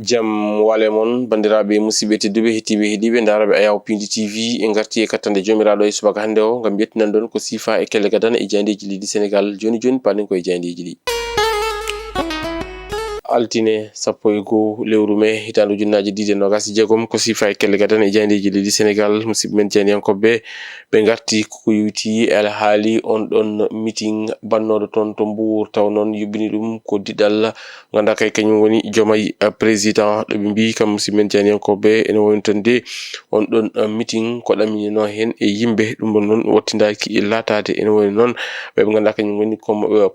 Jam wale mon bandiraɓe musidɓe tedduɓe hettiɓe heeɗiɓe daraɓe Ayaw Pindi TV en garti e kattande jomiraɗo e subaka hande o ngam yettinan ɗon ko sifa e kelle gadana e jayndeji ɗi Sénégal joni panen koye jayndeji ɗi. Altine sappo e goho lewru mai hitande ujunnaje 2026 ko sifa e kelle gadana e jayndeji ɗi Sénégal musidɓe men jayndiyankoɓe ɓe garti ko yuti alhaali on ɗon meeting bannoɗo toon to Mbour taw noon yuɓɓini ɗum ko diɗal ganduɗa kay kañum woni Diomaye président ɗo ɓe mbi kam musidɓe men jayndiyankoɓe ene woni tan de on ɗon meeting ko ɗaminino hen e yimɓe ɗum ɗon noon wattidaki latade ene woni noon ɓe ganduɗa kañum woni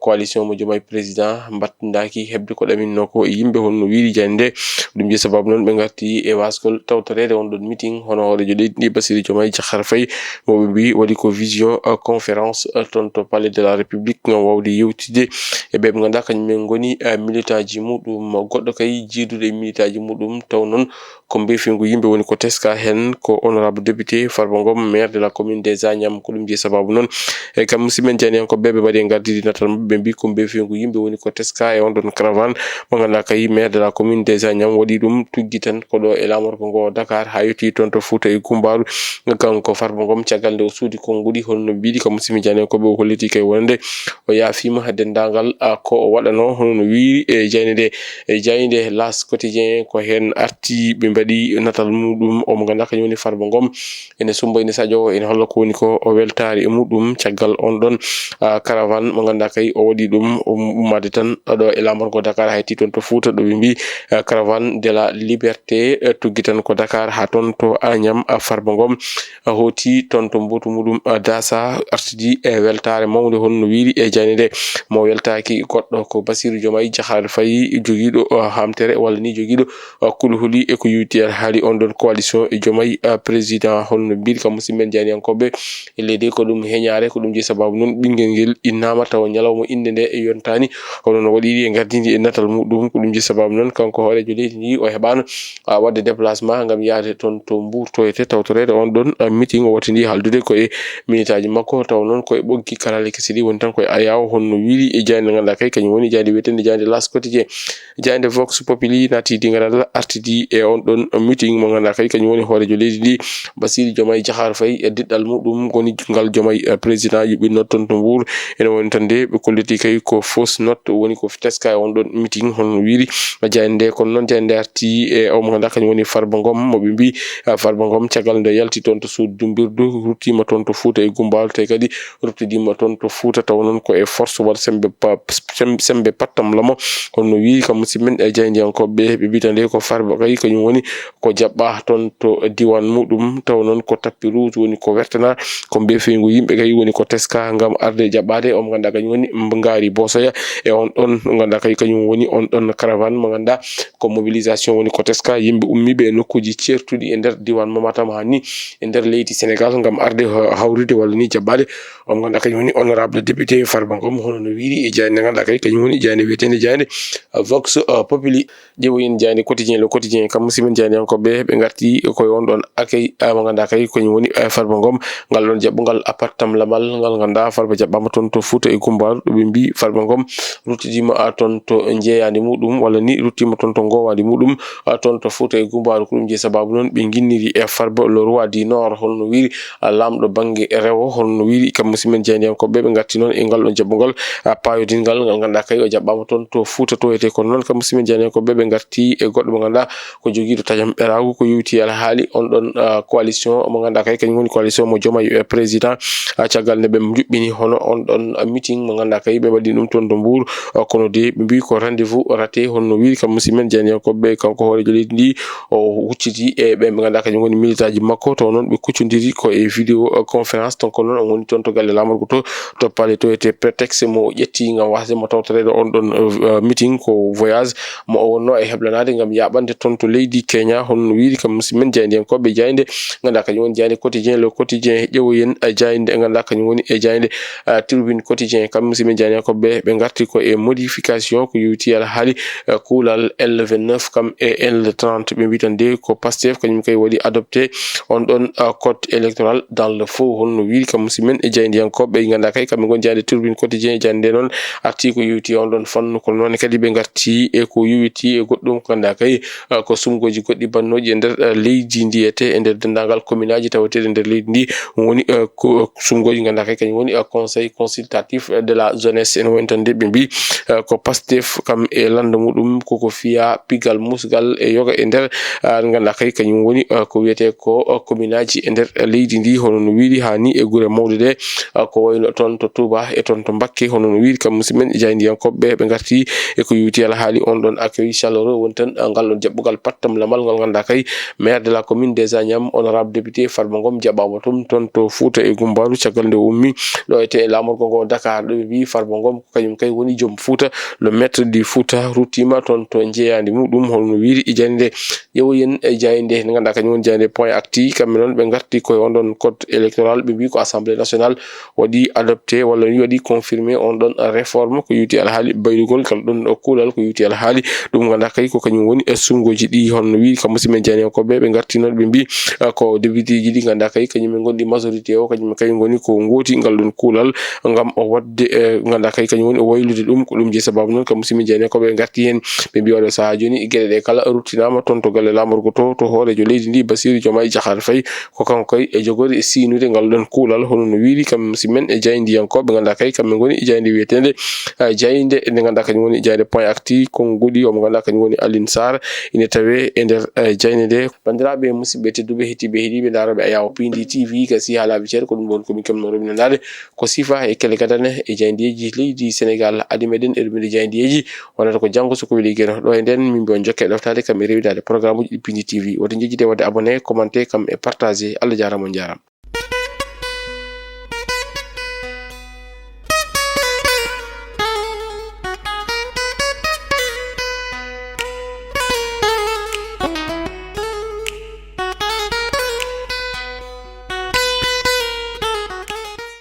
coalition mo Diomaye président battidaki hebde ko ɗaminino ko e yimɓe honno wiiri jande ɗum je sababu noon ɓe garti e wasgol tawtorede on ɗon meeting hono horejo leydi ndi Bassirou Diomaye Diakhar Faye mo ɓe mbi waɗi ko vision conférence toon to palais de la république ngam wawde yewtide e ɓe ganduɗa kañumen goni militant ji muɗum goɗɗo kay jiidude e militant ji muɗum taw noon ko mbeefingu yimɓe woni ko teska hen ko honorable député Farba Ngom maire de la commune des Agnam ko ɗum je sababu noon e kam musidɓe jayndiyankoɓe ɓe mbaɗi gardidi natal mabɓe ɓe mbi ko mbeefingu yimɓe woni ko teska e on ɗon caravane mo ganduɗa kay maire de la commune des Agnam waɗi ɗum tuggi tan ko ɗo e lamorgo ngo Dakar ha yetti toon to Fouta e Gumbaru kanko Farba Ngom caggal nde o suudi konngudi holno mbiɗi kam musidɓe jayndiyankoɓe o holliti kay wonde o yaafima dendagal ko o waɗano hono no wiiri e jayde e jayde L'As quotidien ko hen arti ɓe mbaɗi natal muɗum o mo ganduɗa kañum woni Farba Ngom ene sumba ene sadio ene holla ko woni ko o weltari e muɗum caggal on ɗon caravane mo ganduɗa kay o waɗi ɗum ummade tan ɗo e lamorgo Dakar ha yetti toon to Fouta ɗo ɓe mbi caravane de la liberté tuggi tan ko Dakar ha toon to Agnam Farba Ngom hoti toon to mbotu muɗum dasa artidi e weltare mawde honno wiiri e jayde nde mo weltaki goɗɗo ko Bassirou Diomaye Diakhar Faye joguiɗo hamtere walla ni joguiɗo kulhuli e ko yuti haali on ɗon coalition e Diomaye président honno mbiɗi kam musidɓe men jayndiyankoɓe e leydi ko ɗum heñare ko ɗum je sababu noon ɓinguel ngel innama taw ñalawma inde nde e yontani hono no waɗiri e gardidi e natal muɗum ko ɗum je sababu noon kanko horejo leydi ndi o heɓano wadde déplacement ngam yaade toon to Mbour to ete tawtorede on ɗon meeting o wattidi haldude koye minitaji makko taw noon koye ɓoggi karale kesi ɗi woni tan koye Ayaw honno wiiri e jayde ganduɗa kay kañum woni jayde wiyetende jayde L'As quotidien jayde Vox Populi nati dingadal artidi e on ɗon meeting mo ganduɗa kay kañum woni horejo leydi ndi Bassirou Diomaye Diakhar Faye e diɗɗal muɗum goni ngal Diomaye président yuɓɓinno toon to Mbour ene woni tan de ɓe kolliti kay ko fausse note woni ko teska e on ɗon meeting honno wiiri jayde nde kono noon jayde nde arti e o mo ganduɗa kañum woni Farba Ngom mo ɓe mbi Farba Ngom caggal nde yalti toon to suudu Dumbirdu ruttima toon to Fouta e Gumbaru te kadi ruttidima toon to Fouta taw noon ko e force waɗa sembe pattam lamo honno wiiri kam musidɓe men e jayndiyankoɓe ɓe mbita nde ko Farba kay kañum woni ko jaɓɓa toon to diwan muɗum taw noon ko tappi rouge woni ko wertana ko mbeefingu yimɓe kay woni ko teska ngam arde jaɓɓade o mo ganduɗa kañum woni Ngari Bosoya e on ɗon ganduɗa kay kañum woni on ɗon caravane mo ganduɗa ko mobilisation woni ko teska yimɓe ummiɓe e nokkuji certuɗi e nder diwan mo Matam ha ni e nder leydi Sénégal ngam arde hawrude walla ni jaɓɓade o mo ganduɗa kañum woni honorable député Farba Ngom hono no wiiri e jayde ganduɗa kay kañum woni jayde wiyetende jayde Vox Populi ƴeewoyen jayde quotidien le quotidien kam musidɓe jayndiyankoɓe ɓe garti koye on ɗon accueil mo ganduɗa kay kañum woni Farba Ngom ngal ɗon jaɓɓugal pattam lamal ngal ganduɗa Farba jaɓɓama toon to Fouta e Gumbaru ɗo ɓe mbi Farba Ngom ruttidima toon to jeeyandi muɗum walla ni ruttima toon to gowandi muɗum toon to Fouta e Gumbaru ko ɗum je sababu noon ɓe guinniri e Farba le roi du nord holno wiiri lamɗo banggue rewo holno wiiri kam musidɓe jayndiyankoɓe ɓe garti noon e ngal ɗon jaɓɓugal payodingal ngal ganduɗa kay o jaɓɓama toon to Fouta to ete kono noon kam musidɓe jayndiyankoɓe ɓe garti e goɗɗo mo ganduɗa ko joguiɗo tajam ɓeragu ko yewti haali on ɗon coalition mo ganduɗa kay kañum woni coalition mo Diomaye président caggal nde ɓe juɓɓini hono on ɗon meeting mo ganduɗa kay ɓe waɗi ɗum toon to Mbour kono de ɓe mbi ko rendez-vous raté honno wiiri kam musidɓe men jayndiyankoɓe kanko horejo leydi ndi o hucciti e ɓe ganduɗa kañum woni militant ji makko taw noon ɓe kuccodiri ko e vidéo conférence ton kono noon on woni toon to galle lamorgo to palais to ete prétexte mo ƴetti ngam wasde mo tawtorede on ɗon meeting ko voyage mo o wonno e heblanade ngam yaɓande toon to leydi Kenya honno wiiri kam musidɓe men jayndiyankoɓe jayde ganduɗa kañum woni jayde quotidien le quotidien ƴeewoyen jayde ganduɗa kañum woni e jayde tribune quotidien kam musidɓe jayndiyankoɓe ɓe garti ko e modification ko yewti alhaali kuulal L29 kam e L30 ɓe mbitande ko Pastef kañum kay waɗi adopté on ɗon code électoral dans le faux holno wiiri kam musidmen e jayndiyankoɓe ɓe ganduɗa kay kamɓe goni jande turbine quotidien jande noon arti ko yiwti on ɗon fannu kono noon kadi ɓe garti e ko yiwiti e goɗɗum ko ganduɗa kay ko sumgoji goɗɗi bannoji e nder leydi ndi ete e nder dendagal commune aji taweteɗe nder leydi ndi woni sumgoji ganduɗa kay kañum woni conseil consultatif de la jeunesse ene woni tan de ɓe mbi ko Pastef kam e landa muɗum koko fiya pigal musgal e yoga e nder ganduɗa kay kañum woni ko wiyete ko commune aji e nder leydi ndi hono no wiiri hani e guure mawɗe ɗe ko wayno toon to Touba e toon to Mbacké hono no wiiri kam musidmen e jayndiyankoɓe ɓe garti e ko yiwti alhaali on ɗon accueil chaleureux woni tan ngal ɗon jaɓɓugal pattam lamal ngal ganduɗa kay maire de la commune des Agnam honorable député Farba Ngom jaɓɓama toon to Fouta e Gumbaru caggal nde ummi ɗo ete e lamorgo ngo Dakar ɗo ɓe mbi Farba Ngom kañum kay woni joom Fouta le maître du Fouta ruttima toon to jeeyandi muɗum hono no wiiri e jande yewoyen e jayde nde ganduɗa kañum woni jayde point acti kamɓe noon ɓe garti koye on ɗon code électoral ɓe mbi ko assemblée nationale waɗi adopté walla ni waɗi confirmé on ɗon réforme ko yiwti alhaali bayrugol kala ɗon kuulal ko yiwti alhaali ɗum ganduɗa kay ko kañum woni sumgoji ɗi honno wiiri kam musidɓe jayndiyankoɓe ɓe garti noon ɓe mbi ko député ji ɗi ganduɗa kay kañum e gonɗi majorité o kañum kay goni ko gooti ngal ɗon kuulal ngam o wadde ganduɗa kay kañum woni o waylude ɗum ko ɗum je sababu noon kam musidɓe jayndiyankoɓe ɓe garti hen ɓe mbi oɗo saaha joni gueɗe ɗe kala ruttinama toon to galle lamorgo to hoorejo leydi ndi Bassirou Diomaye Diakhar Faye ko kanko kay e jogori siinude ngal ɗon kuulal hono no wiiri kam musidɓe e jayndiyankoɓe ganduɗa kay kamɓe goni jayde wiyetede jayde nde ganduɗa kañum woni jayde point acti konguɗi omo ganduɗa kañum woni Aline Sarr ine tawe e nder jayde nde bandiraɓe musidɓe tedduɓe hettiɓe heeɗiɓe daroɓe Ayaw Pindi TV gasi ha laaɓi ceeɗe ko ɗum ɗon komin kemno reminandade ko sifa e kele gadane e jayndeji leydi Sénégal adi meɗen e ɗumede jayndeji wonata ko janggo soko weeli gueno ɗo e nden min mbi on jokke e ɗoftade kam e rewidade programme uji ɗi Pindi TV woto jejjide wadde abonné commenté kam e partagé Allah jarama on jarama.